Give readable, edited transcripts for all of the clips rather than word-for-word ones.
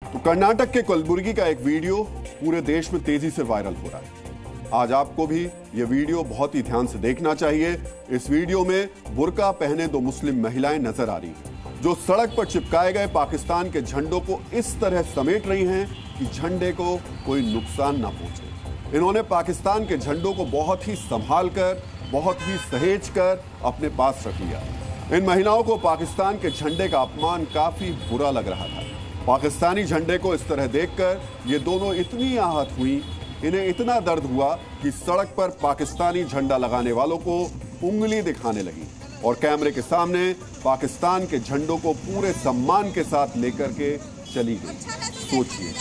तो कर्नाटक के कलबुर्गी का एक वीडियो पूरे देश में तेजी से वायरल हो रहा है। आज आपको भी यह वीडियो बहुत ही ध्यान से देखना चाहिए। इस वीडियो में बुर्का पहने दो मुस्लिम महिलाएं नजर आ रही हैं, जो सड़क पर चिपकाए गए पाकिस्तान के झंडों को इस तरह समेट रही हैं कि झंडे को कोई नुकसान ना पहुंचे। इन्होंने पाकिस्तान के झंडों को बहुत ही संभाल कर, बहुत ही सहेज कर अपने पास रख लिया। इन महिलाओं को पाकिस्तान के झंडे का अपमान काफी बुरा लग रहा था। पाकिस्तानी झंडे को इस तरह देखकर ये दोनों इतनी आहत हुई, इन्हें इतना दर्द हुआ कि सड़क पर पाकिस्तानी झंडा लगाने वालों को उंगली दिखाने लगी और कैमरे के सामने पाकिस्तान के झंडों को पूरे सम्मान के साथ लेकर के चली गई। सोचिए,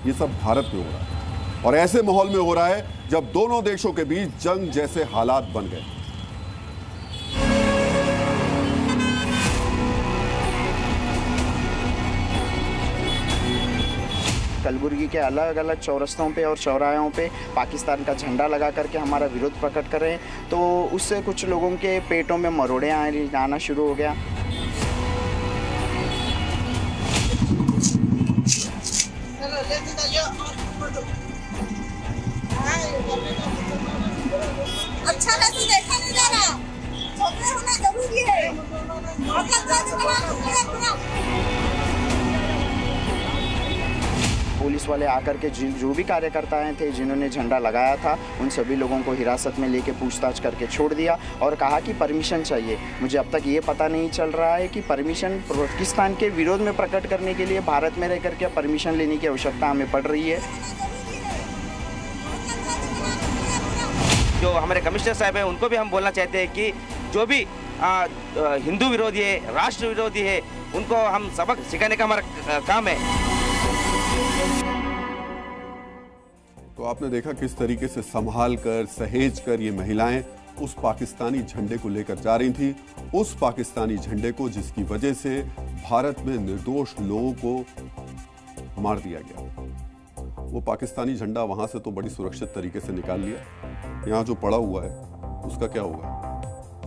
ये सब भारत में हो रहा है और ऐसे माहौल में हो रहा है जब दोनों देशों के बीच जंग जैसे हालात बन गए। कलबुर्गी के अलग अलग चौरस्तों पे और चौराहों पे पाकिस्तान का झंडा लगा करके हमारा विरोध प्रकट कर रहे हैं, तो उससे कुछ लोगों के पेटों में मरोड़े आना शुरू हो गया। अच्छा नहीं देखा नहीं जा रहा, होना जरूरी है। पुलिस वाले आकर के जो भी कार्यकर्ता थे जिन्होंने झंडा लगाया था, उन सभी लोगों को हिरासत में लेके पूछताछ करके छोड़ दिया और कहा कि परमिशन चाहिए। मुझे अब तक ये पता नहीं चल रहा है कि परमिशन पाकिस्तान के विरोध में प्रकट करने के लिए भारत में रहकर के परमिशन लेने की आवश्यकता हमें पड़ रही है। जो हमारे कमिश्नर साहब हैं उनको भी हम बोलना चाहते हैं कि जो भी हिंदू विरोधी है, राष्ट्र विरोधी है, उनको हम सबक सिखाने का हमारा काम है। तो आपने देखा किस तरीके से संभाल कर, सहेज कर ये महिलाएं उस पाकिस्तानी झंडे को लेकर जा रही थी, उस पाकिस्तानी झंडे को जिसकी वजह से भारत में निर्दोष लोगों को मार दिया गया। वो पाकिस्तानी झंडा वहां से तो बड़ी सुरक्षित तरीके से निकाल लिया, यहाँ जो पड़ा हुआ है उसका क्या होगा।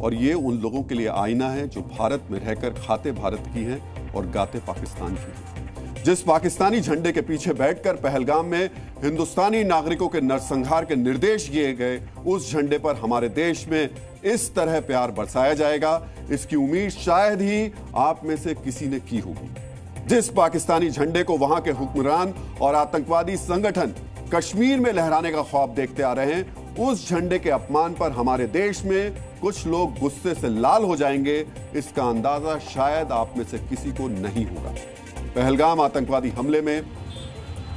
और ये उन लोगों के लिए आईना है जो भारत में रहकर खाते भारत की हैं और गाते पाकिस्तान की हैं। जिस पाकिस्तानी झंडे के पीछे बैठकर पहलगाम में हिंदुस्तानी नागरिकों के नरसंहार के निर्देश दिए गए, उस झंडे पर हमारे देश में इस तरह प्यार बरसाया जाएगा, इसकी उम्मीद शायद ही आप में से किसी ने की होगी। जिस पाकिस्तानी झंडे को वहां के हुक्मरान और आतंकवादी संगठन कश्मीर में लहराने का ख्वाब देखते आ रहे हैं, उस झंडे के अपमान पर हमारे देश में कुछ लोग गुस्से से लाल हो जाएंगे, इसका अंदाजा शायद आप में से किसी को नहीं होगा। पहलगाम आतंकवादी हमले में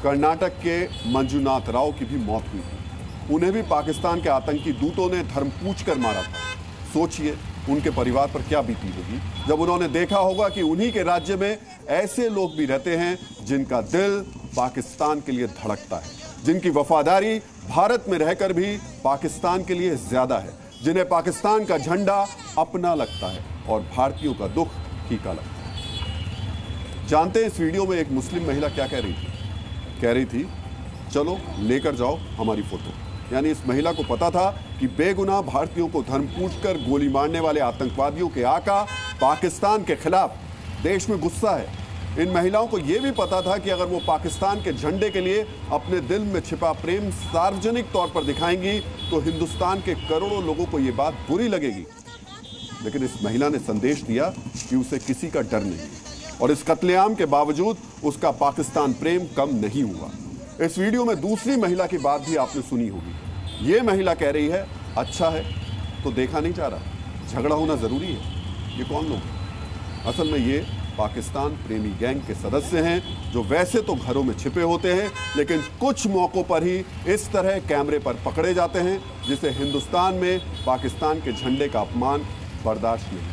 कर्नाटक के मंजुनाथ राव की भी मौत हुई थी। उन्हें भी पाकिस्तान के आतंकी दूतों ने धर्म पूछकर मारा था। सोचिए उनके परिवार पर क्या बीती होगी जब उन्होंने देखा होगा कि उन्हीं के राज्य में ऐसे लोग भी रहते हैं जिनका दिल पाकिस्तान के लिए धड़कता है, जिनकी वफादारी भारत में रहकर भी पाकिस्तान के लिए ज्यादा है, जिन्हें पाकिस्तान का झंडा अपना लगता है और भारतीयों का दुख फीका लगता है। जानते हैं इस वीडियो में एक मुस्लिम महिला क्या कह रही थी? कह रही थी, चलो लेकर जाओ हमारी फोटो। यानी इस महिला को पता था कि बेगुनाह भारतीयों को धर्म पूछकर गोली मारने वाले आतंकवादियों के आका पाकिस्तान के खिलाफ देश में गुस्सा है। इन महिलाओं को यह भी पता था कि अगर वो पाकिस्तान के झंडे के लिए अपने दिल में छिपा प्रेम सार्वजनिक तौर पर दिखाएंगी तो हिंदुस्तान के करोड़ों लोगों को यह बात बुरी लगेगी। लेकिन इस महिला ने संदेश दिया कि उसे किसी का डर नहीं और इस कत्लेआम के बावजूद उसका पाकिस्तान प्रेम कम नहीं हुआ। इस वीडियो में दूसरी महिला की बात भी आपने सुनी होगी। ये महिला कह रही है, अच्छा है तो देखा नहीं जा रहा, झगड़ा होना जरूरी है। ये कौन लोग हैं? असल में ये पाकिस्तान प्रेमी गैंग के सदस्य हैं जो वैसे तो घरों में छिपे होते हैं, लेकिन कुछ मौकों पर ही इस तरह कैमरे पर पकड़े जाते हैं, जिसे हिंदुस्तान में पाकिस्तान के झंडे का अपमान बर्दाश्त नहीं।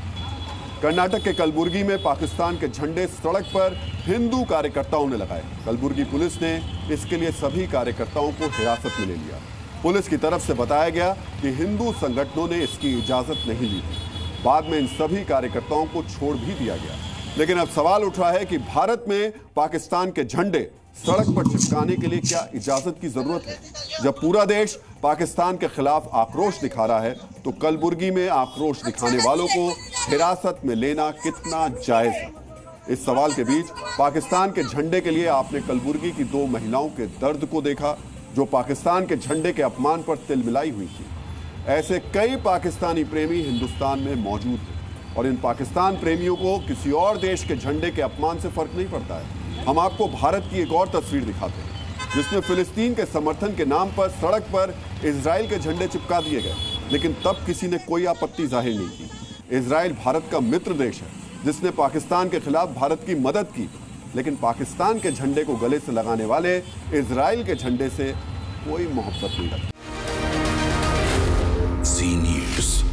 कर्नाटक के कलबुर्गी में पाकिस्तान के झंडे सड़क पर हिंदू कार्यकर्ताओं ने लगाए। कलबुर्गी पुलिस ने इसके लिए सभी कार्यकर्ताओं को हिरासत में ले लिया। पुलिस की तरफ से बताया गया कि हिंदू संगठनों ने इसकी इजाजत नहीं ली थी। बाद में इन सभी कार्यकर्ताओं को छोड़ भी दिया गया। लेकिन अब सवाल उठ रहा है कि भारत में पाकिस्तान के झंडे सड़क पर चिपकाने के लिए क्या इजाजत की जरूरत है? जब पूरा देश पाकिस्तान के खिलाफ आक्रोश दिखा रहा है तो कलबुर्गी में आक्रोश दिखाने वालों को हिरासत में लेना कितना जायज है? इस सवाल के बीच पाकिस्तान के झंडे के लिए आपने कलबुर्गी की 2 महिलाओं के दर्द को देखा जो पाकिस्तान के झंडे के अपमान पर तिलमिलाई हुई थी। ऐसे कई पाकिस्तानी प्रेमी हिंदुस्तान में मौजूद हैं और इन पाकिस्तान प्रेमियों को किसी और देश के झंडे के अपमान से फर्क नहीं पड़ता है। हम आपको भारत की एक और तस्वीर दिखाते हैं जिसमें फिलिस्तीन के समर्थन के नाम पर सड़क पर इजराइल के झंडे चिपका दिए गए, लेकिन तब किसी ने कोई आपत्ति जाहिर नहीं की। इजराइल भारत का मित्र देश है जिसने पाकिस्तान के खिलाफ भारत की मदद की, लेकिन पाकिस्तान के झंडे को गले से लगाने वाले इजराइल के झंडे से कोई मोहब्बत नहीं रखती। Zee News.